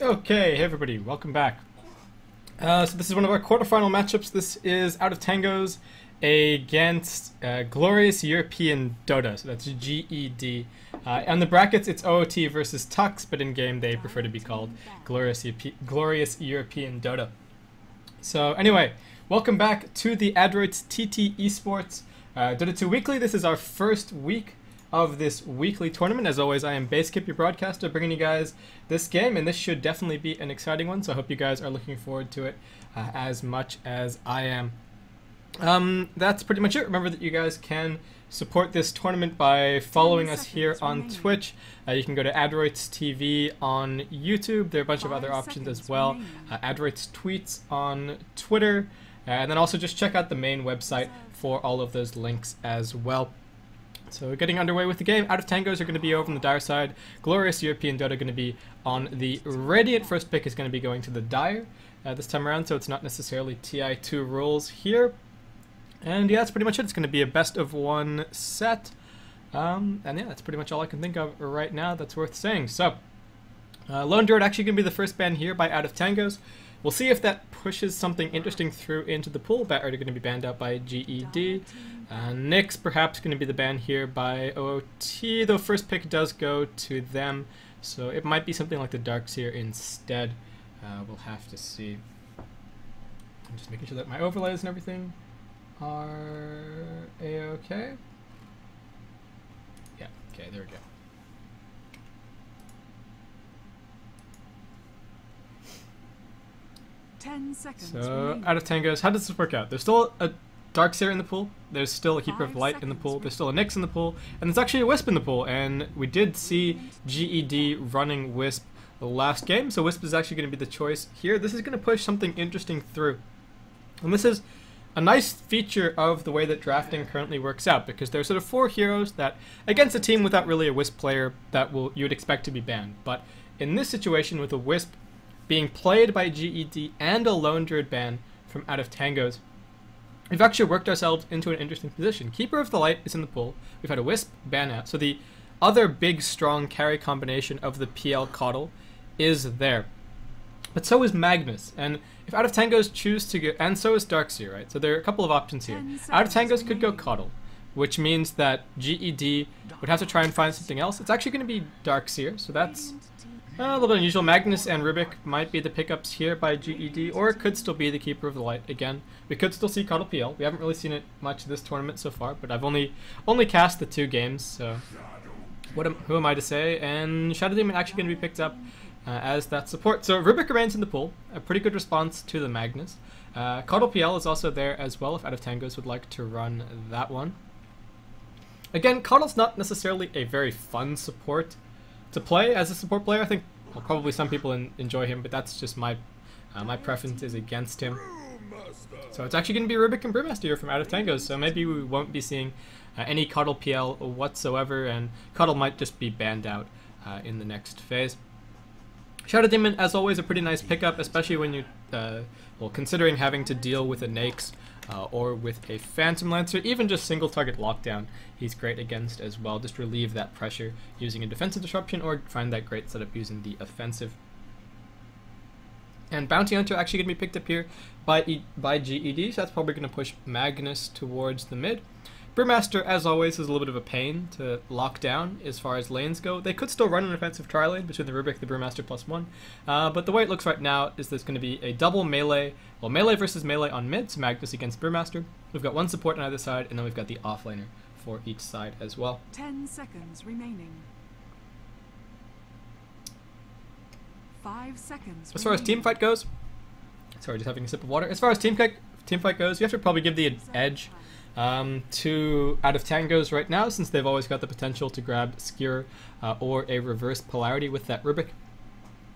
Okay, hey everybody, welcome back. So this is one of our quarterfinal matchups. This is out of Tangos against Glorious European Dota, so that's GED. On the brackets, it's OOT versus Tux, but in game they prefer to be called Glorious European Dota. So anyway, welcome back to the Adroits TT eSports Dota 2 Weekly. This is our first week of this weekly tournament. As always, I am Baseskip, your broadcaster, bringing you guys this game, and this should definitely be an exciting one, so I hope you guys are looking forward to it as much as I am. That's pretty much it. Remember that you guys can support this tournament by following us here on Twitch. You can go to Adroits TV on YouTube. There are a bunch of other options as well. Adroits Tweets on Twitter, and then also just check out the main website for all of those links as well. So we're getting underway with the game. Out of Tangos are going to be over on the Dire side. Glorious European Dota going to be on the Radiant. First pick is going to be going to the Dire this time around, so it's not necessarily TI2 rules here. And yeah, that's pretty much it. It's going to be a best of one set. And yeah, that's pretty much all I can think of right now that's worth saying. So, Lone Druid actually going to be the first ban here by Out of Tangos. We'll see if that pushes something interesting through into the pool. Bat are going to be banned out by GED. Nyx perhaps going to be the ban here by OOT, though first pick does go to them. So it might be something like the Darks here instead. We'll have to see. I'm just making sure that my overlays and everything are a-okay. Yeah, okay, there we go. So, out of Tangos, how does this work out? There's still a Darkseer in the pool, there's still a Keeper of Light in the pool, there's still a Nyx in the pool, and there's actually a Wisp in the pool, and we did see GED running Wisp the last game, so Wisp is actually going to be the choice here. This is going to push something interesting through. And this is a nice feature of the way that drafting currently works out, because there's sort of four heroes that, against a team without really a Wisp player, that you would expect to be banned. But in this situation with a Wisp being played by GED and a Lone Druid ban from Out of Tangos, we've actually worked ourselves into an interesting position. Keeper of the Light is in the pool. We've had a Wisp ban out. So the other big, strong carry combination of the PL Coddle is there. But so is Magnus. And if Out of Tangos choose to go, and so is Darkseer, right? So there are a couple of options here. Out of Tangos could go Coddle, which means that GED would have to try and find something else. It's actually going to be Darkseer, so that's a little bit unusual. Magnus and Rubik might be the pickups here by GED, or it could still be the Keeper of the Light again. We could still see Coddle PL. We haven't really seen it much this tournament so far, but I've only cast the 2 games, so who am I to say? And Shadow Demon actually going to be picked up as that support. So Rubik remains in the pool, a pretty good response to the Magnus. Coddle PL is also there as well if Out of Tangos would like to run that one. Again, Coddle's not necessarily a very fun support to play as a support player. I think probably some people enjoy him, but that's just my preference is against him. So it's actually going to be Rubik and Brewmaster here from Out of Tangos, so maybe we won't be seeing any Coddle PL whatsoever, and Coddle might just be banned out in the next phase. Shadow Demon, as always, a pretty nice pickup, especially when you, considering having to deal with a Nyx or with a Phantom Lancer, even just single target lockdown, he's great against as well. Just relieve that pressure using a defensive disruption, or find that great setup using the offensive. And Bounty Hunter actually going to be picked up here by GED, so that's probably going to push Magnus towards the mid. Brewmaster, as always, is a little bit of a pain to lock down as far as lanes go. They could still run an offensive tri-lane between the Rubik, the Brewmaster +1, but the way it looks right now is there's going to be a double melee, well, melee versus melee on mid, so Magnus against Brewmaster. We've got one support on either side, and then we've got the offlaner for each side as well. 10 seconds remaining. 5 seconds. As far as teamfight goes, sorry, just having a sip of water. As far as teamfight goes, you have to probably give the edge to Out of Tangos right now, since they've always got the potential to grab Skewer or a reverse polarity with that Rubik.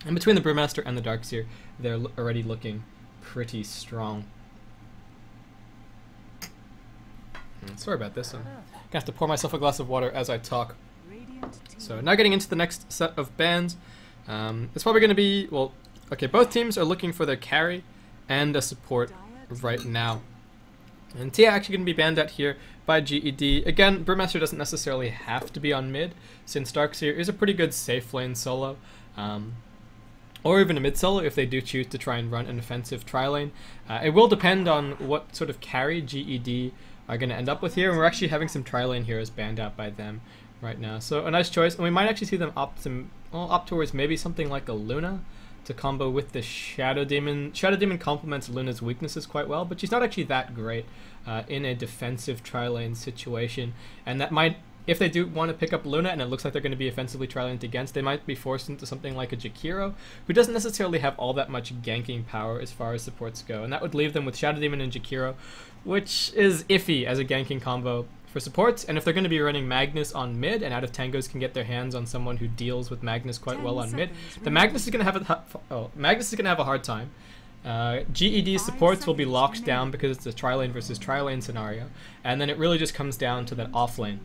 And between the Brewmaster and the Darkseer, they're already looking pretty strong. Sorry about this. I'm gonna have to pour myself a glass of water as I talk. So now getting into the next set of bans. It's probably going to be, well, okay, both teams are looking for their carry and a support right now. And Tia actually going to be banned out here by GED. Again, Brewmaster doesn't necessarily have to be on mid, since Darkseer is a pretty good safe lane solo. or even a mid solo if they do choose to try and run an offensive tri-lane. It will depend on what sort of carry GED are going to end up with here, and we're actually having some tri-lane heroes banned out by them right now. So a nice choice, and we might actually see them opt towards maybe something like a Luna to combo with the Shadow Demon. Shadow Demon complements Luna's weaknesses quite well, but she's not actually that great in a defensive tri-lane situation, and that might, if they do want to pick up Luna and it looks like they're going to be offensively tri-laned against, they might be forced into something like a Jakiro, who doesn't necessarily have all that much ganking power as far as supports go, and that would leave them with Shadow Demon and Jakiro, which is iffy as a ganking combo for supports. And if they're going to be running Magnus on mid, and Out of Tangos can get their hands on someone who deals with Magnus quite well on mid, the Magnus is going to have a hard time. GED supports will be locked down because it's a tri-lane versus tri-lane scenario, and then it really just comes down to that off lane.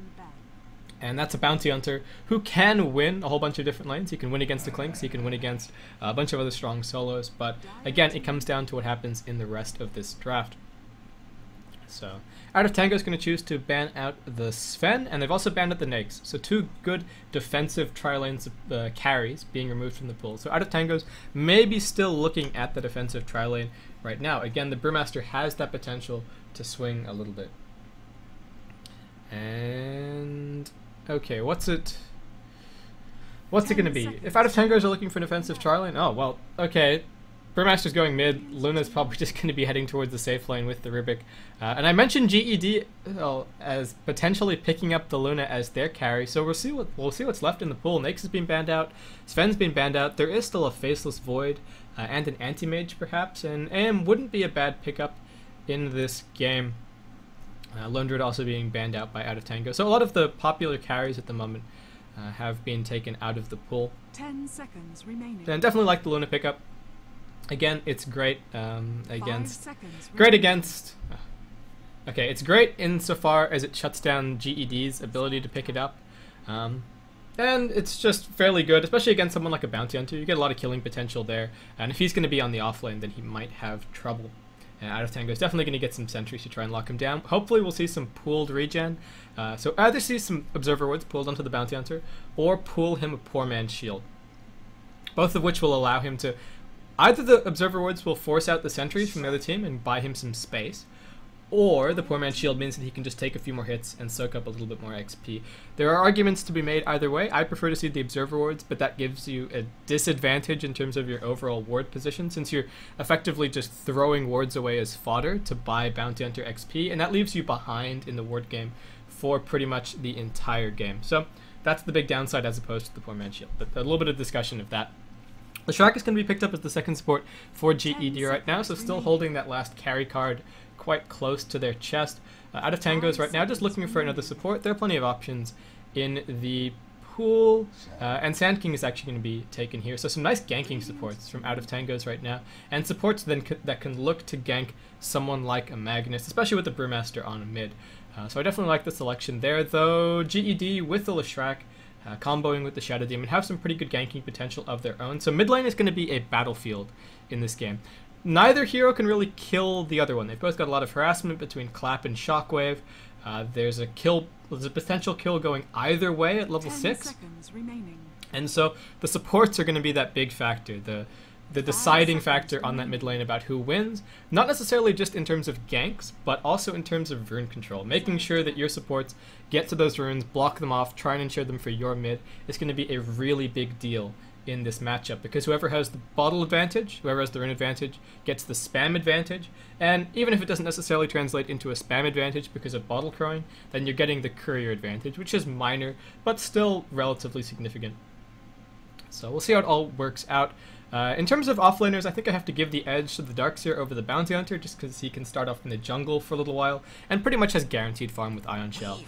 And that's a Bounty Hunter who can win a whole bunch of different lanes. He can win against the Clinks, he can win against a bunch of other strong solos, but again, it comes down to what happens in the rest of this draft. So, Out of Tango is going to choose to ban out the Sven, and they've also banned out the Nags. So 2 good defensive tri-lane carries being removed from the pool. So Out of Tango's maybe still looking at the defensive tri-lane right now. Again, the Brewmaster has that potential to swing a little bit. And okay, what's it going to be? If Out of Tangos are looking for an offensive tri-lane, oh well, okay. Brewmaster's going mid, Luna's probably just going to be heading towards the safe lane with the Rubik. And I mentioned GED as potentially picking up the Luna as their carry, so we'll see what's left in the pool. Nyx has been banned out, Sven's been banned out, there is still a Faceless Void and an Anti-Mage perhaps, and AM wouldn't be a bad pickup in this game. Lone Druid also being banned out by Out of Tango. So a lot of the popular carries at the moment have been taken out of the pool. 10 seconds remaining. And definitely like the Luna pickup. Again, it's great against... Okay, it's great insofar as it shuts down GED's ability to pick it up. And it's just fairly good, especially against someone like a Bounty Hunter. You get a lot of killing potential there. And if he's going to be on the offlane, then he might have trouble. And Out of Tango is definitely going to get some sentries to try and lock him down. Hopefully we'll see some pooled regen. So either see some Observer Wards pulled onto the Bounty Hunter, or pull him a Poor Man's Shield. Both of which will allow him to... Either the Observer Wards will force out the sentries from the other team and buy him some space, or the Poor Man's Shield means that he can just take a few more hits and soak up a little bit more XP. There are arguments to be made either way. I prefer to see the Observer Wards, but that gives you a disadvantage in terms of your overall ward position, since you're effectively just throwing wards away as fodder to buy Bounty Hunter XP, and that leaves you behind in the ward game for pretty much the entire game. So that's the big downside as opposed to the Poor Man's Shield, but a little bit of discussion of that. The Shrek is going to be picked up as the second support for GED right now, so still holding that last carry card quite close to their chest. Out of Tangos right now, just looking for another support. There are plenty of options in the pool, and Sand King is actually going to be taken here. So some nice ganking supports from Out of Tangos right now, and supports then that can look to gank someone like a Magnus, especially with the Brewmaster on a mid. So I definitely like the selection there, though GED with the Leshrac, comboing with the Shadow Demon, have some pretty good ganking potential of their own. So mid lane is going to be a battlefield in this game. Neither hero can really kill the other one. They've both got a lot of harassment between Clap and Shockwave. There's a potential kill going either way at level 6. And so the supports are going to be that big factor, the deciding factor on that mid lane about who wins, not necessarily just in terms of ganks, but also in terms of rune control. Making sure that your supports get to those runes, block them off, try and ensure them for your mid is going to be a really big deal in this matchup, because whoever has the bottle advantage, whoever has the rune advantage, gets the spam advantage, and even if it doesn't necessarily translate into a spam advantage because of bottle crowing, then you're getting the courier advantage, which is minor, but still relatively significant. So we'll see how it all works out. In terms of offlaners, I think I have to give the edge to the Darkseer over the Bounty Hunter, just because he can start off in the jungle for a little while, and pretty much has guaranteed farm with Ion Shell,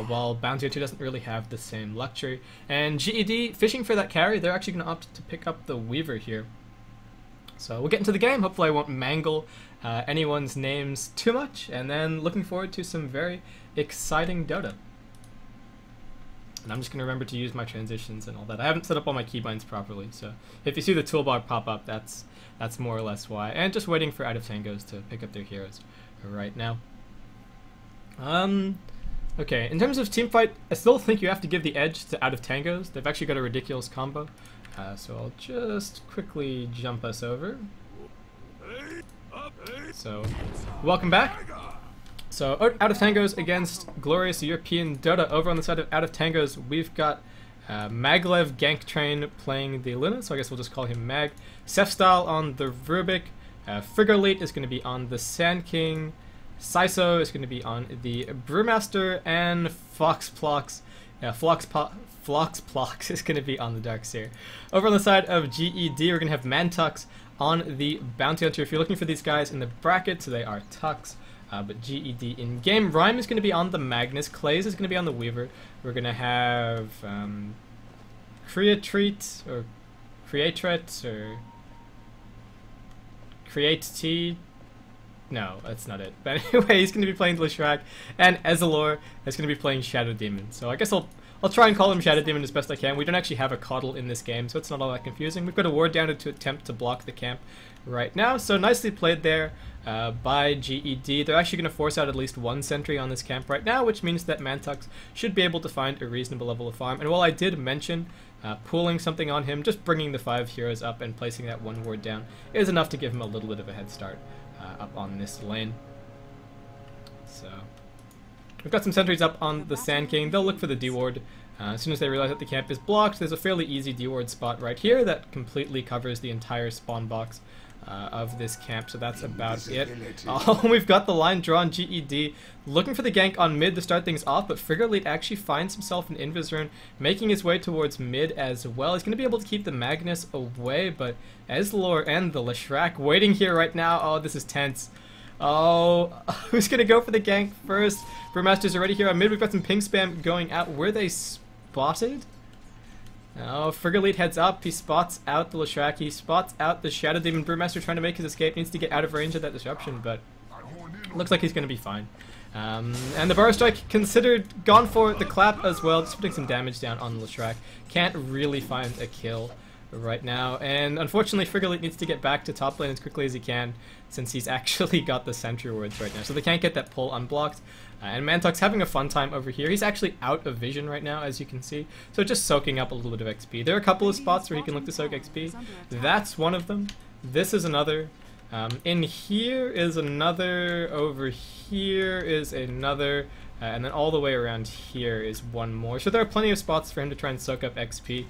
while Bounty Hunter doesn't really have the same luxury. And GED, fishing for that carry, they're actually going to opt to pick up the Weaver here. So we'll get into the game. Hopefully I won't mangle anyone's names too much, and then looking forward to some very exciting Dota. And I'm just going to remember to use my transitions and all that. I haven't set up all my keybinds properly, so if you see the toolbar pop up, that's more or less why. And just waiting for Out of Tangos to pick up their heroes right now. Okay, in terms of team fight, I still think you have to give the edge to Out of Tangos. They've actually got a ridiculous combo. So I'll just quickly jump us over. So, welcome back. So, out of Tangos against glorious European Dota. Over on the side of out of Tangos, we've got Maglev Gank Train playing the Luna, so I guess we'll just call him Mag. Sefstyle on the Rubik. Frigolite is going to be on the Sand King. Saiso is going to be on the Brewmaster, and Floxplox is going to be on the Darkseer. Over on the side of GED, we're going to have Mantux on the Bounty Hunter. If you're looking for these guys in the bracket, so they are Tux. But GED in game. Rhyme is going to be on the Magnus. Clays is going to be on the Weaver. We're going to have Creatreat or Creatret or Create T. No, that's not it. But anyway, he's going to be playing Leshrac, and Ezalor is going to be playing Shadow Demon. So I guess I'll try and call him Shadow Demon as best I can. We don't actually have a Coddle in this game, so it's not all that confusing. We've got a Ward down to attempt to block the camp right now. So nicely played there by GED. They're actually going to force out at least one sentry on this camp right now, which means that Mantux should be able to find a reasonable level of farm. And while I did mention pooling something on him, just bringing the 5 heroes up and placing that one ward down is enough to give him a little bit of a head start up on this lane. So we've got some sentries up on the Sand King. They'll look for the D-ward. As soon as they realize that the camp is blocked, there's a fairly easy D-ward spot right here that completely covers the entire spawn box of this camp, so that's about it. We've got the line drawn. GED looking for the gank on mid to start things off, but Frigolite actually finds himself an Invis rune, making his way towards mid as well. He's going to be able to keep the Magnus away, but Ezalor and the Leshrac waiting here right now. Oh, this is tense. Oh, who's going to go for the gank first? Brewmaster's already here on mid. We've got some ping spam going out. Were they spotted? Oh, Frigolite heads up. He spots out the Leshrac. He spots out the Shadow Demon. Brewmaster trying to make his escape. Needs to get out of range of that disruption, but looks like he's going to be fine. And the Burrow Strike considered gone for the clap as well. Just putting some damage down on the Leshrac. Can't really find a kill right now. And unfortunately, Frigolite needs to get back to top lane as quickly as he can, since he's actually got the sentry wards right now. So they can't get that pull unblocked. And Mantux having a fun time over here. He's actually out of vision right now, as you can see. So just soaking up a little bit of XP. There are a couple of spots where he can look to soak XP. That's one of them. This is another. In here is another. Over here is another. And then all the way around here is one more. So there are plenty of spots for him to try and soak up XP.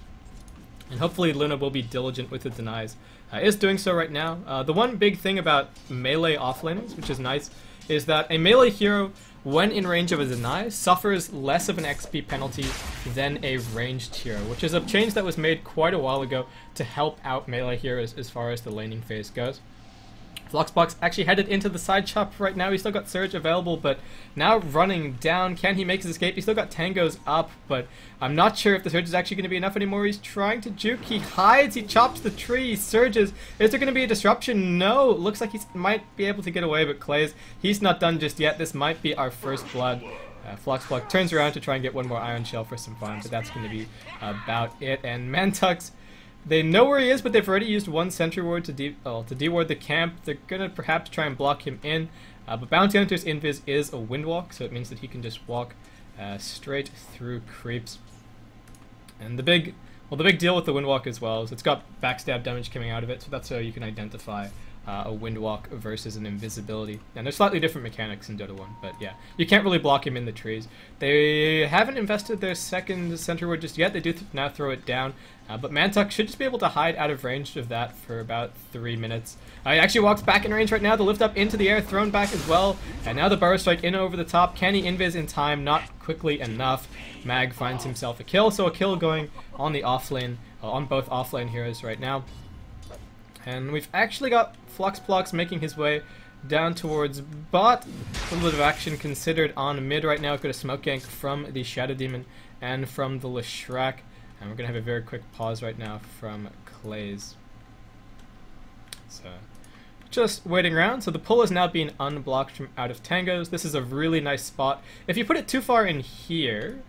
And hopefully Luna will be diligent with the denies. Is doing so right now. The one big thing about melee offlaners, which is nice, is that a melee hero, when in range of a deny, suffers less of an XP penalty than a ranged hero, which is a change that was made quite a while ago to help out melee heroes as far as the laning phase goes. Floxplox actually headed into the side chop right now. He's still got Surge available, but now running down. Can he make his escape? He's still got Tangos up, but I'm not sure if the Surge is actually going to be enough anymore. He's trying to juke. He hides. He chops the tree. He surges. Is there going to be a disruption? No. Looks like he might be able to get away, but Clays, he's not done just yet. This might be our first blood. Floxplox turns around to try and get one more Iron Shell for some fun, but that's going to be about it. And Mantux, they know where he is, but they've already used one sentry ward to de-ward the camp. They're going to perhaps try and block him in. But Bounty Hunter's invis is a windwalk, so it means that he can just walk straight through creeps. And the big deal with the windwalk as well is it's got backstab damage coming out of it, so that's how you can identify a windwalk versus an invisibility. And there's slightly different mechanics in Dota 1, but yeah, you can't really block him in the trees. They haven't invested their second sentry ward just yet. They do now throw it down. But Mantux should just be able to hide out of range of that for about 3 minutes. He actually walks back in range right now. The lift up into the air, thrown back as well. And now the Burrow Strike in over the top. Can he invis in time? Not quickly enough. Mag finds himself a kill. So a kill going on the offlane, on both offlane heroes right now. And we've actually got Floxplox making his way down towards bot. A little bit of action considered on mid right now. We've got a smoke gank from the Shadow Demon and from the Leshrac. And we're going to have a very quick pause right now from Clays. So, just waiting around. So the pull is now being unblocked from out of Tangos. This is a really nice spot. If you put it too far in here,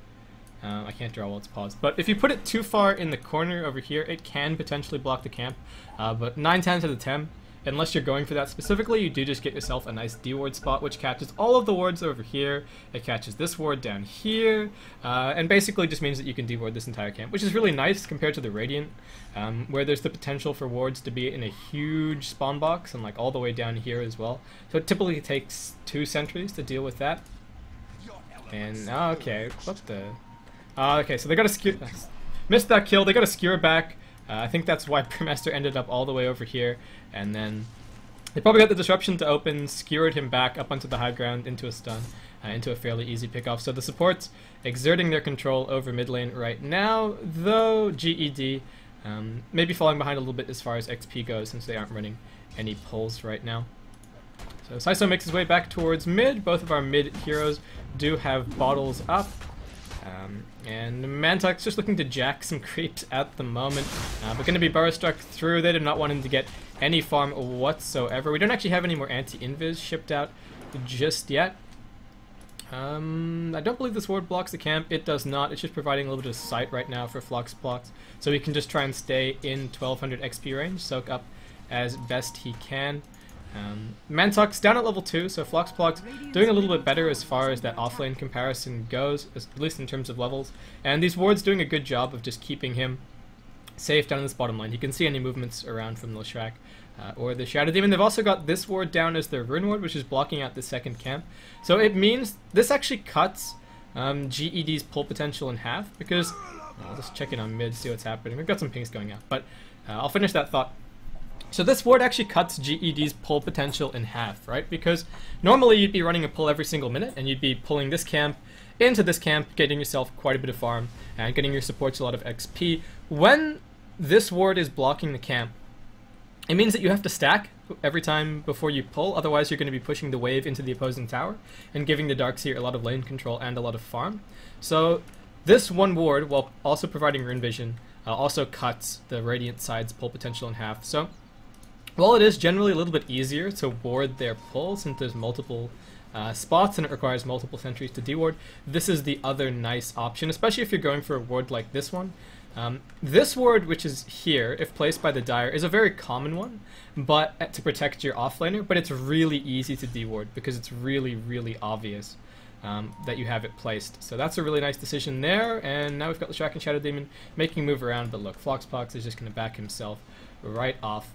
I can't draw while it's paused, but if you put it too far in the corner over here, it can potentially block the camp. But 9 times out of 10, unless you're going for that specifically, you do just get yourself a nice D-ward spot, which catches all of the wards over here. It catches this ward down here, and basically just means that you can D-ward this entire camp, which is really nice compared to the Radiant, where there's the potential for wards to be in a huge spawn box and like all the way down here as well. So it typically takes 2 sentries to deal with that. And okay, what the? Okay, so they got to skewer. Missed that kill. They got to skewer back. I think that's why Brewmaster ended up all the way over here, and then they probably got the disruption to open, skewered him back up onto the high ground into a stun, into a fairly easy pickoff. So the supports exerting their control over mid lane right now, though GED maybe falling behind a little bit as far as XP goes since they aren't running any pulls right now. So Saiso makes his way back towards mid. Both of our mid heroes do have bottles up. And Mantuk's just looking to jack some creeps at the moment, but going to be burrow struck through. They did not want him to get any farm whatsoever. We don't actually have any more anti-invis shipped out just yet. I don't believe this ward blocks the camp. It does not. It's just providing a little bit of sight right now for Flox blocks, so he can just try and stay in 1200 XP range, soak up as best he can. Mantuk's down at level 2, so Floxplox doing a little bit better as far as that offlane comparison goes, at least in terms of levels. And these wards doing a good job of just keeping him safe down in this bottom line. You can see any movements around from the Leshrac or the Shadow Demon. They've also got this ward down as their Rune Ward, which is blocking out the second camp. So it means this actually cuts GED's pull potential in half, because I'll just check in on mid, see what's happening. We've got some pings going out, but I'll finish that thought. So this ward actually cuts GED's pull potential in half, right? Because normally you'd be running a pull every single minute, and you'd be pulling this camp into this camp, getting yourself quite a bit of farm, and getting your supports a lot of XP. When this ward is blocking the camp, it means that you have to stack every time before you pull, otherwise you're going to be pushing the wave into the opposing tower, and giving the Darkseer a lot of lane control and a lot of farm. So this one ward, while also providing Rune Vision, also cuts the Radiant side's pull potential in half. So while it is generally a little bit easier to ward their pull since there's multiple spots and it requires multiple sentries to deward, this is the other nice option, especially if you're going for a ward like this one. This ward, which is here, if placed by the Dire, is a very common one, but to protect your offlaner, but it's really easy to deward because it's really, really obvious that you have it placed. So that's a really nice decision there, and now we've got Leshrac and Shadow Demon making a move around, but look, Floxpox is just going to back himself right off.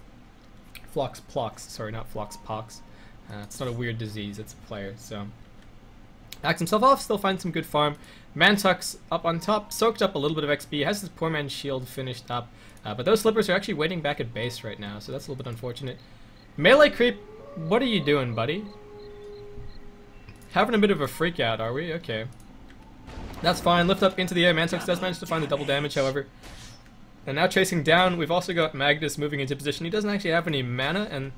Floxpox, sorry, not Floxpox. It's not a weird disease, it's a player, so backs himself off, still finds some good farm. Mantuk's up on top, soaked up a little bit of XP, has his poor man's shield finished up, but those slippers are actually waiting back at base right now, so that's a little bit unfortunate. Melee creep, what are you doing, buddy? Having a bit of a freak out, are we? Okay. That's fine, lift up into the air. Mantux does manage to find the double damage, however. And now chasing down, we've also got Magnus moving into position. He doesn't actually have any mana, and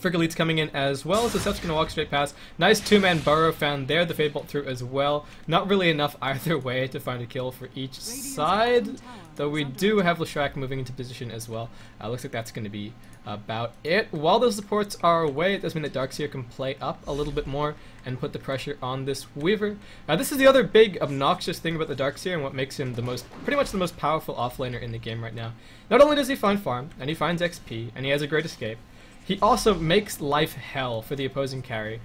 Frigolit's coming in as well, so Seth's going to walk straight past. Nice two-man burrow found there, the Fade Bolt through as well. Not really enough either way to find a kill for each side, though we do have Leshrac moving into position as well. Looks like that's going to be about it. While those supports are away, it does mean that Darkseer can play up a little bit more and put the pressure on this Weaver. This is the other big obnoxious thing about the Darkseer and what makes him the pretty much the most powerful offlaner in the game right now. Not only does he find farm, and he finds XP, and he has a great escape, he also makes life hell for the opposing carry.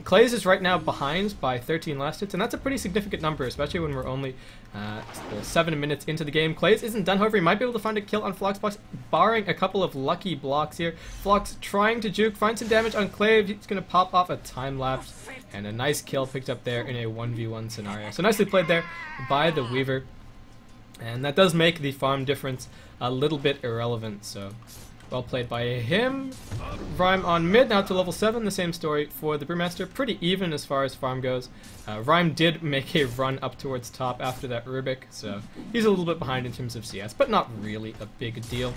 Clay's is right now behind by 13 last hits, and that's a pretty significant number, especially when we're only 7 minutes into the game. Clay's isn't done, however, he might be able to find a kill on Floxbox, barring a couple of lucky blocks here. Flox trying to juke, find some damage on Clay. He's going to pop off a time lapse, and a nice kill picked up there in a 1v1 scenario. So nicely played there by the Weaver, and that does make the farm difference a little bit irrelevant, so well played by him. Rhyme on mid, now to level 7. The same story for the Brewmaster. Pretty even as far as farm goes. Rhyme did make a run up towards top after that Rubik, so he's a little bit behind in terms of CS, but not really a big deal.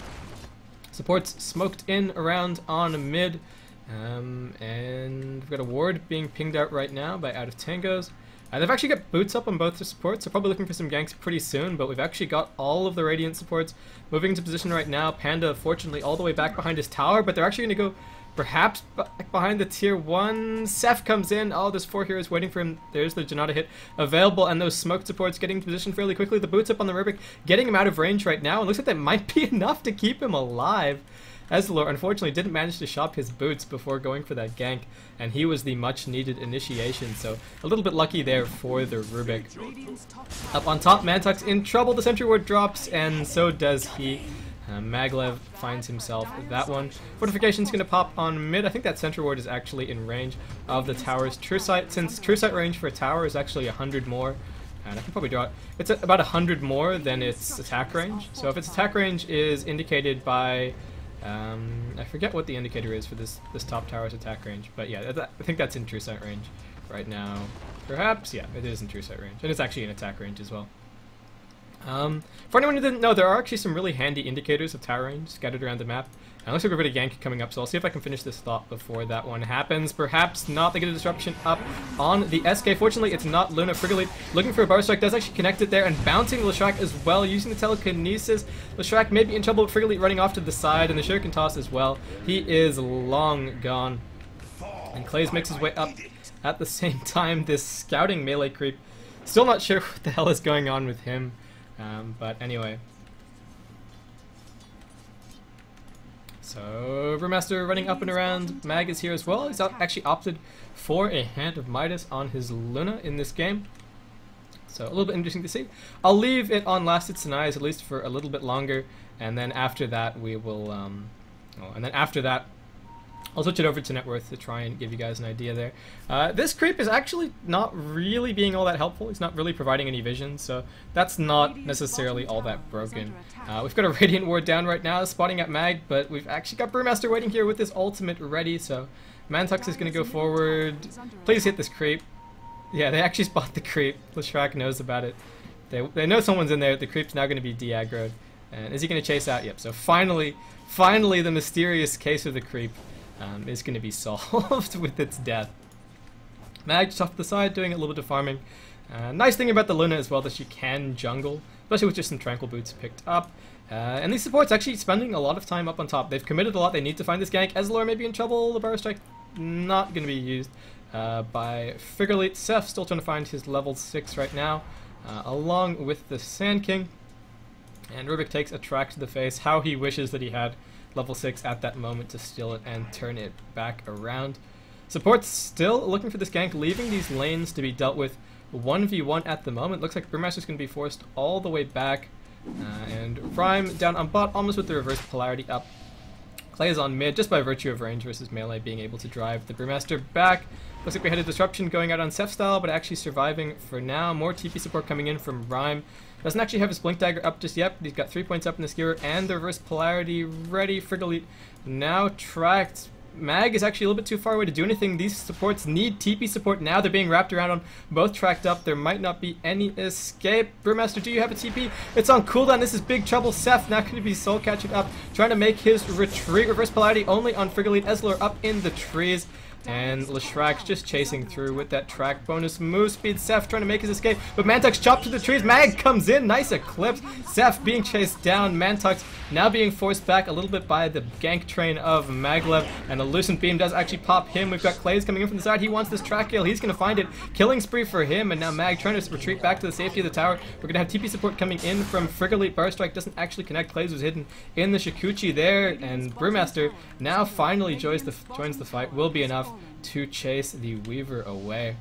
Supports smoked in around on mid, and we've got a ward being pinged out right now by Out of Tangos. They've actually got boots up on both the supports, so probably looking for some ganks pretty soon, but we've actually got all of the Radiant supports moving into position right now. Panda, fortunately, all the way back behind his tower, but they're actually going to go perhaps back behind the tier 1. Seth comes in. Oh, there's 4 heroes waiting for him. There's the Janata hit available, and those smoked supports getting into position fairly quickly. The boots up on the Rubik, getting him out of range right now, and looks like that might be enough to keep him alive. Ezreal unfortunately didn't manage to shop his boots before going for that gank, and he was the much needed initiation, so a little bit lucky there for the Rubik. Up on top, Mantux in trouble, the sentry ward drops, and so does he. Maglev finds himself that one. Fortification's going to pop on mid. I think that sentry ward is actually in range of the tower's true sight, since true sight range for a tower is actually 100 more. And I can probably draw it. It's about 100 more than its attack range. So if its attack range is indicated by, I forget what the indicator is for this top tower's attack range, but yeah, I think that's in true sight range right now. Perhaps, yeah, it is in true sight range, and it's actually in attack range as well. For anyone who didn't know, there are actually some really handy indicators of tower range scattered around the map. And it looks like we've got a gank coming up, so I'll see if I can finish this thought before that one happens. Perhaps not. They get a disruption up on the SK. Fortunately, it's not Luna. Frigolite looking for a bar strike, does actually connect it there, and bouncing Leshrac as well, using the telekinesis. Leshrac may be in trouble, but Frigolite running off to the side, and the shuriken toss as well. He is long gone. And Clays makes his way up at the same time. This scouting melee creep, still not sure what the hell is going on with him. But anyway. So, Brewmaster running up and around. Mag is here as well. He's actually opted for a Hand of Midas on his Luna in this game. So, a little bit interesting to see. I'll leave it on Lasted Sinai's at least for a little bit longer. And then after that, we will, I'll switch it over to net worth to try and give you guys an idea there. This creep is actually not really being all that helpful. He's not really providing any vision, so that's not necessarily all that broken. We've got a Radiant Ward down right now, spotting at Mag, but we've actually got Brewmaster waiting here with his ultimate ready, so Mantux is going to go forward. Please hit this creep. Yeah, they actually spot the creep. Leshrac knows about it. They know someone's in there. The creep's now going to be de-aggroed. And is he going to chase out? Yep, so finally the mysterious case of the creep is going to be solved with its death. Mag just off to the side doing a little bit of farming. Nice thing about the Luna as well that she can jungle, especially with just some tranquil boots picked up. And these supports actually spending a lot of time up on top. They've committed a lot. They need to find this gank. Ezreal may be in trouble. The Burrow Strike not going to be used by Frigolite. Seth still trying to find his level 6 right now, along with the Sand King. And Rubik takes a track to the face. How he wishes that he had level 6 at that moment to steal it and turn it back around. Support's still looking for this gank, leaving these lanes to be dealt with 1v1 at the moment. Looks like Brewmaster's going to be forced all the way back. And Rhyme down on bot, almost with the reverse polarity up. Clay is on mid, just by virtue of range versus melee being able to drive the Brewmaster back. Looks like we had a disruption going out on Seth style, but actually surviving for now. More TP support coming in from Rhyme. Doesn't actually have his Blink Dagger up just yet, but he's got 3 points up in the skewer and the reverse polarity ready. Frigolite now tracked. Mag is actually a little bit too far away to do anything. These supports need TP support now. They're being wrapped around on, both tracked up. There might not be any escape. Brewmaster, do you have a TP? It's on cooldown. This is big trouble. Seth not going to be soul catching up, trying to make his retreat. Reverse polarity only on Frigolite. Ezreal up in the trees. And Leshrac's just chasing through with that track bonus move speed. Seth trying to make his escape, but Mantux chopped to the trees. Mag comes in, nice eclipse. Seth being chased down. Mantux now being forced back a little bit by the gank train of Maglev, and a Lucent Beam does actually pop him. We've got Clays coming in from the side. He wants this track kill. He's going to find it. Killing spree for him, and now Mag trying to retreat back to the safety of the tower. We're going to have TP support coming in from Frigolite. Bar Strike doesn't actually connect. Clays was hidden in the Shikuchi there, and Brewmaster now finally joins the fight. Will be enough to chase the Weaver away.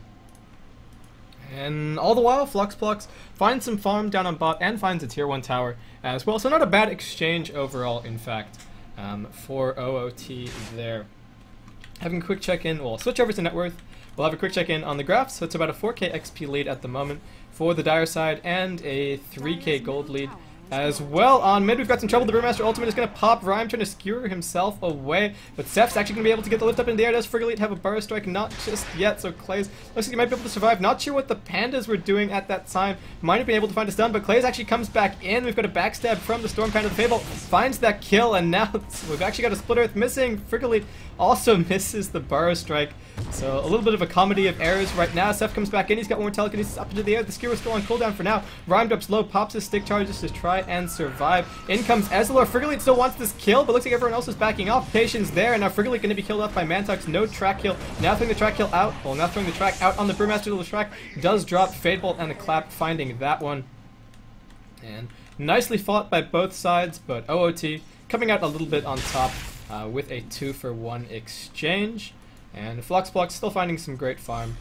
And all the while, Fluxpluxx finds some farm down on bot and finds a tier 1 tower as well. So not a bad exchange overall, in fact, for OOT there. Having a quick check-in, we'll switch over to net worth. We'll have a quick check-in on the graph. So it's about a 4k XP lead at the moment for the Dire side and a 3k gold lead as well. On mid, we've got some trouble. The Brewmaster ultimate is going to pop. Rhyme trying to skewer himself away, but Seth's actually going to be able to get the lift up in the air. Does Frigolite have a Burrow Strike? Not just yet, so Clays looks like he might be able to survive. Not sure what the Pandas were doing at that time. Might have been able to find a stun, but Clays actually comes back in. We've got a backstab from the Storm Panda. The Fable finds that kill, and now we've actually got a Split Earth missing. Frigolite also misses the Burrow Strike. So a little bit of a comedy of errors right now. Seth comes back in. He's got one more telekinesis up into the air. The skewer's still on cooldown for now. Rhyme drops low, pops his stick charges to try and survive. In comes Ezreal. Frigolite still wants this kill, but looks like everyone else is backing off. Patience there, and now Frigolite going to be killed off by Mantux. No track kill. Now throwing the track kill out. Well, now throwing the track out on the Brewmaster. The track does drop. Fadebolt and a clap finding that one. And nicely fought by both sides, but OOT coming out a little bit on top with a 2-for-1 exchange. And Fluxblock still finding some great farm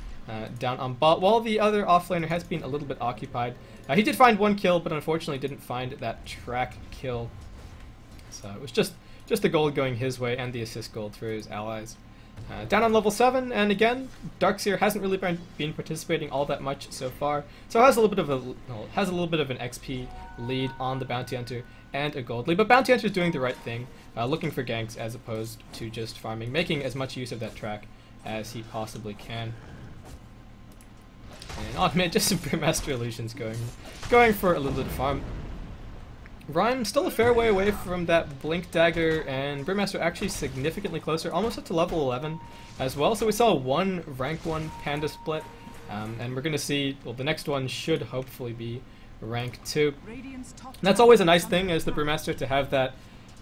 down on bot, while the other offlaner has been a little bit occupied. He did find 1 kill, but unfortunately didn't find that track kill. So it was just the gold going his way and the assist gold for his allies. Down on level 7, and again, Darkseer hasn't really been participating all that much so far, so has a little bit of an XP lead on the Bounty Hunter and a gold lead. But Bounty Hunter is doing the right thing, looking for ganks as opposed to just farming, making as much use of that track as he possibly can. And on mid, just some Brewmaster Illusions going for a little bit of farm. Rhyme still a fair way away from that Blink Dagger, and Brewmaster actually significantly closer, almost up to level 11 as well. So we saw one rank 1 Panda split, and we're going to see, well, the next one should hopefully be rank 2. And that's always a nice thing as the Brewmaster to have that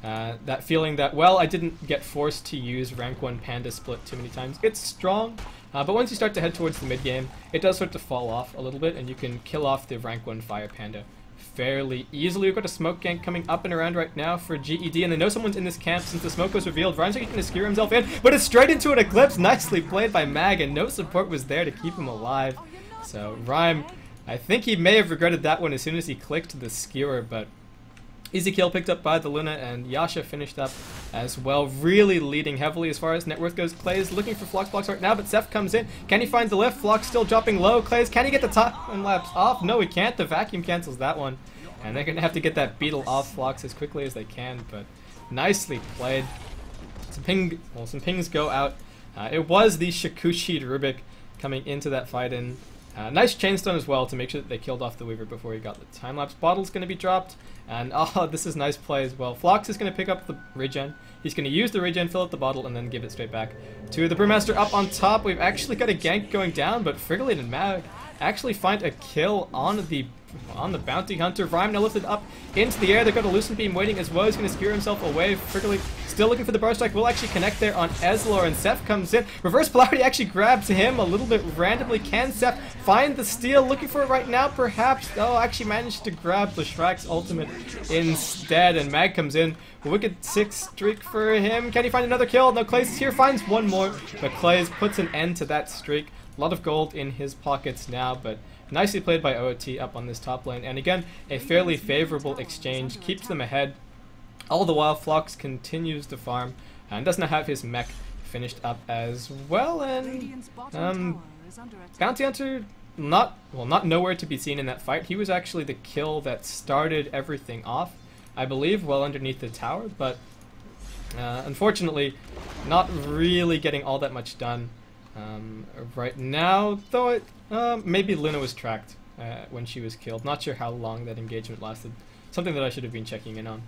that feeling that, well, I didn't get forced to use rank 1 Panda split too many times. It's strong, but once you start to head towards the mid game, it does start to fall off a little bit, and you can kill off the rank 1 Fire Panda fairly easily. We've got a smoke gank coming up and around right now for GED, and they know someone's in this camp since the smoke was revealed. Rhyme's going to skewer himself in, but it's straight into an Eclipse. Nicely played by Mag, and no support was there to keep him alive. So Rhyme, I think he may have regretted that one as soon as he clicked the skewer, but easy kill picked up by the Luna, and Yasha finished up as well, really leading heavily as far as net worth goes. Clay is looking for Flux blocks right now, but Seth comes in. Can he find the lift? Flux still dropping low. Clays, can he get the time lapse off? No, he can't. The vacuum cancels that one, and they're going to have to get that beetle off Flux as quickly as they can, but nicely played. Some pings go out. It was the Shakushi Rubik coming into that fight, and nice chainstone as well to make sure that they killed off the Weaver before he got the time-lapse. Bottle's going to be dropped, and oh, this is nice play as well. Flox is going to pick up the regen. He's going to use the regen, fill up the bottle, and then give it straight back to the Brewmaster up on top. We've actually got a gank going down, but Frigolite and Mag actually find a kill on the Bounty Hunter. Rhyme now lifted up into the air. They've got a Lucent Beam waiting as well. He's going to skewer himself away. Frigolite still looking for the Burst Strike. Will actually connect there on Ezlor, and Seth comes in. Reverse Polarity actually grabs him a little bit randomly. Can Seth find the steal? Looking for it right now, perhaps. Oh, actually managed to grab the Shrek's ultimate instead, and Mag comes in. Wicked 6 streak for him. Can he find another kill? No, Clays is here, finds one more, but Clays puts an end to that streak. A lot of gold in his pockets now, but nicely played by OOT up on this top lane. And again, a fairly favorable exchange keeps them ahead. All the while, Flox continues to farm and does not have his mech finished up as well. And Bounty Hunter, not nowhere to be seen in that fight. He was actually the kill that started everything off, I believe, well underneath the tower. But unfortunately, not really getting all that much done right now. Though maybe Luna was tracked when she was killed. Not sure how long that engagement lasted. Something that I should have been checking in on.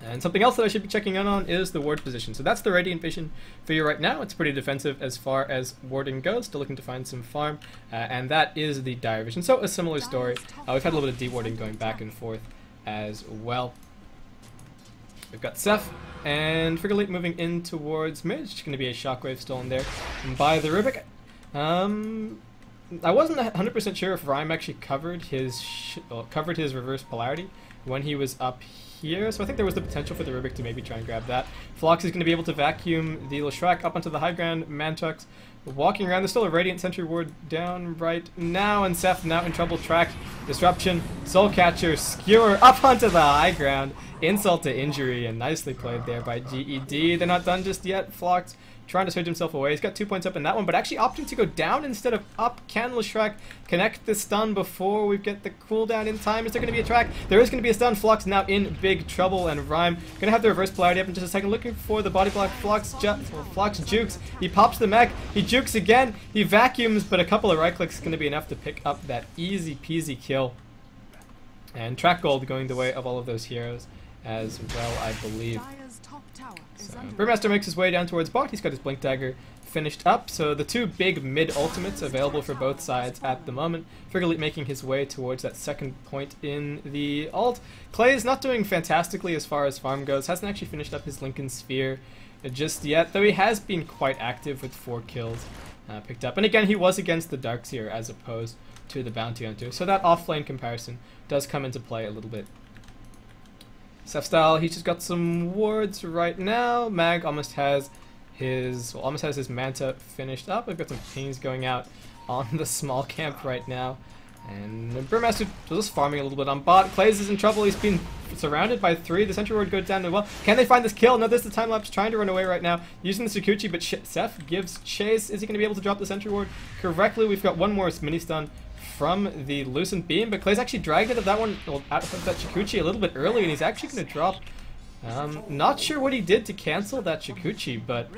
And something else that I should be checking in on is the ward position. So that's the Radiant Vision for you right now. It's pretty defensive as far as warding goes. Still looking to find some farm. And that is the Dire Vision. So a similar story. We've had a little bit of dewarding going back and forth as well. We've got Seth and Frigolite moving in towards mid. It's going to be a Shockwave still in there by the Rubik. I wasn't 100% sure if Rhyme actually covered his reverse polarity when he was up here, so I think there was the potential for the Rubik to maybe try and grab that. Flox is going to be able to vacuum the Leshrac up onto the high ground. Manchucks walking around. There's still a Radiant Sentry Ward down right now, and Seth now in trouble. Tracked, Disruption, Soul Catcher, Skewer up onto the high ground. Insult to injury, and nicely played there by GED. They're not done just yet. Flox trying to switch himself away. He's got 2 points up in that one, but actually opting to go down instead of up. Can Leshrac connect the stun before we get the cooldown in time? Is there going to be a track? There is going to be a stun. Flux now in big trouble, and Rhyme going to have the reverse polarity up in just a second. Looking for the body block. Flux jukes. He pops the mech. He jukes again. He vacuums, but a couple of right clicks is going to be enough to pick up that easy peasy kill. And track gold going the way of all of those heroes as well, I believe. So, Brewmaster makes his way down towards bot. He's got his Blink Dagger finished up. So the two big mid ultimates available for both sides at the moment. Frigolite making his way towards that second point in the ult. Clay is not doing fantastically as far as farm goes. Hasn't actually finished up his Lincoln Sphere just yet, though he has been quite active with 4 kills picked up. And again, he was against the Darkseer as opposed to the Bounty Hunter. So that off-lane comparison does come into play a little bit. Seth Style, he's just got some wards right now. Mag almost has his Manta finished up. We've got some pings going out on the small camp right now. And Brewmaster just farming a little bit on bot. Clays is in trouble. He's been surrounded by 3. The sentry ward goes down as well. Can they find this kill? No, this is the time lapse trying to run away right now. Using the Sakuchi, but Seth gives chase. Is he going to be able to drop the sentry ward correctly? We've got one more mini stun from the Lucent Beam, but Clay's actually dragged out of that one, well, out of that Chikuchi a little bit early, and he's actually going to drop. Not sure what he did to cancel that Chikuchi, but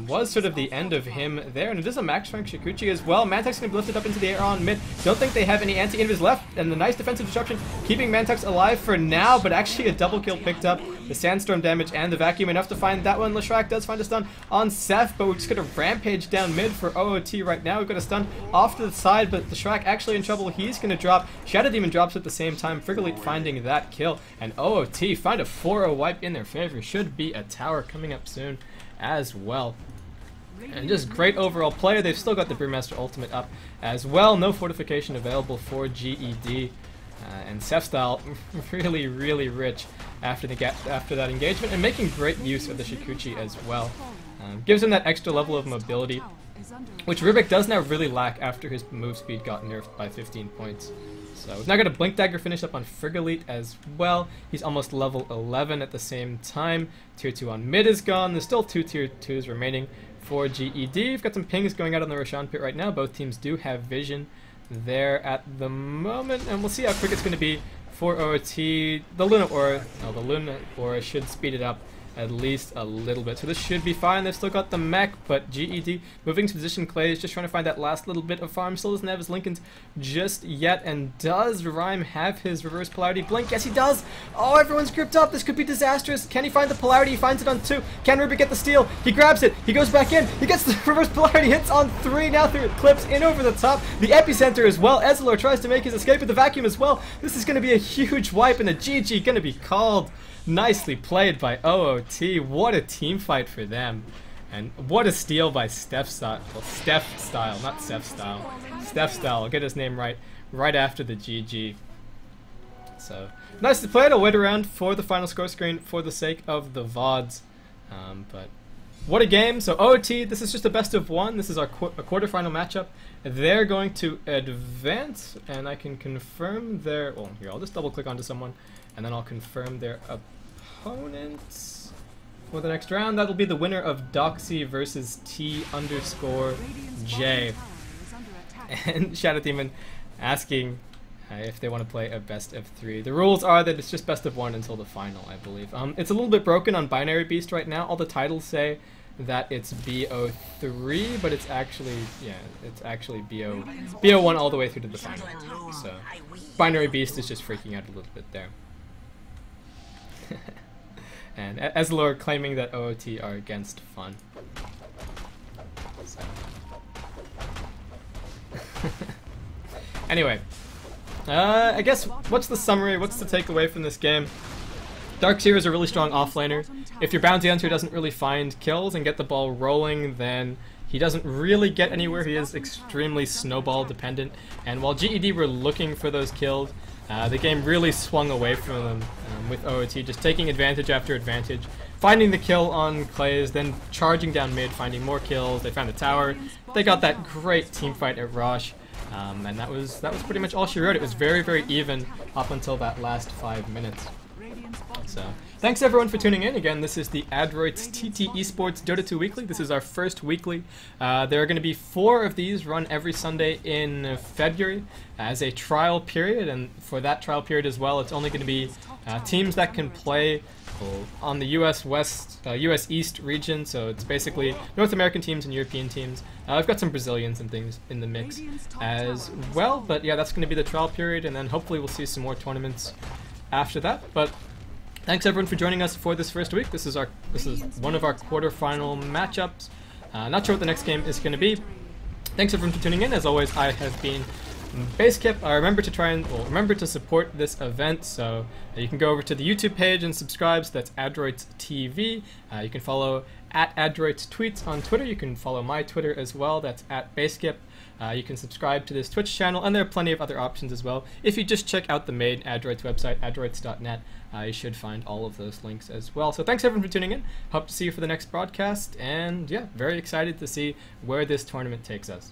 was sort of the end of him there. And it is a max rank Chikuchi as well. Mantex going to be lifted up into the air on mid. Don't think they have any anti-invis left, and the nice defensive disruption keeping Mantex alive for now, but actually a double kill picked up. The sandstorm damage and the vacuum enough to find that one. Leshrac does find a stun on Seth, but we're just going to rampage down mid for OOT right now. We've got a stun off to the side, but Leshrac actually in trouble. He's going to drop. Shadow Demon drops at the same time. Frigolite finding that kill, and OOT find a 4-0 wipe in their favor. Should be a tower coming up soon as well. And just great overall play. They've still got the Brewmaster ultimate up as well. No fortification available for GED. And Seth Style really, really rich after that engagement, and making great use of the Shikuchi as well. Gives him that extra level of mobility, which Rubik does now really lack after his move speed got nerfed by 15 points. So he's now got a Blink Dagger finish up on Frigolite as well. He's almost level 11 at the same time. Tier 2 on mid is gone. There's still 2 Tier 2s remaining for GED. We've got some pings going out on the Roshan pit right now. Both teams do have vision there at the moment, and we'll see how quick it's going to be for OOT. The Luna Aura should speed it up at least a little bit, so this should be fine. They've still got the mech, but GED moving to position. Clay is just trying to find that last little bit of farm. Still doesn't have his Lincolns just yet. And does Rhyme have his reverse polarity blink? Yes, he does. Oh, everyone's grouped up. This could be disastrous. Can he find the polarity? He finds it on 2. Can Rubik get the steal? He grabs it. He goes back in. He gets the reverse polarity. Hits on 3 now through clips in over the top. The epicenter as well. Ezreal tries to make his escape with the vacuum as well. This is going to be a huge wipe, and the GG going to be called. Nicely played by OOT. What a team fight for them. And what a steal by Steph Style. Well, Steph Style, not Steph Style. Steph Style. I'll get his name right after the GG. So, nicely played. I'll wait around for the final score screen for the sake of the VODs. But what a game. So OOT, this is just a best of 1. This is our quarterfinal matchup. They're going to advance, and I can confirm their... Well, here, I'll just double click onto someone, and then I'll confirm their opponents for the next round. That'll be the winner of Doxy versus T_J. And Shadow Demon asking if they want to play a best of 3. The rules are that it's just best of 1 until the final, I believe. It's a little bit broken on Binary Beast right now. All the titles say that it's BO3, but it's actually, yeah, it's actually BO1 all the way through to the final. So Binary Beast is just freaking out a little bit there. And Ezreal claiming that OOT are against fun. So. Anyway, I guess what's the summary? What's the takeaway from this game? Darkseer is a really strong offlaner. If your bounty hunter doesn't really find kills and get the ball rolling, then he doesn't really get anywhere. He is extremely snowball dependent. And while GED were looking for those kills, the game really swung away from them with OOT, just taking advantage after advantage, finding the kill on Clays, then charging down mid, finding more kills. They found the tower. They got that great team fight at Rosh, and that was pretty much all she wrote. It was very, very even up until that last 5 minutes. So, thanks everyone for tuning in. Again, this is the Adroits TT Esports Dota 2 Weekly. This is our first weekly. There are going to be 4 of these run every Sunday in February as a trial period, and for that trial period as well, it's only going to be teams that can play on the US West, US East region, so it's basically North American teams and European teams. I've got some Brazilians and things in the mix as well, but yeah, that's going to be the trial period, and then hopefully we'll see some more tournaments after that. But thanks everyone for joining us for this first week. This is one of our quarterfinal matchups. Not sure what the next game is going to be. Thanks everyone for tuning in. As always, I have been Basecap. Remember to support this event. So you can go over to the YouTube page and subscribe. So that's Adroits TV. You can follow @Adroits Tweets on Twitter. You can follow my Twitter as well. That's @Basecap. You can subscribe to this Twitch channel, and there are plenty of other options as well. If you just check out the main Adroits website, adroits.net, you should find all of those links as well. So thanks everyone for tuning in. Hope to see you for the next broadcast, and yeah, very excited to see where this tournament takes us.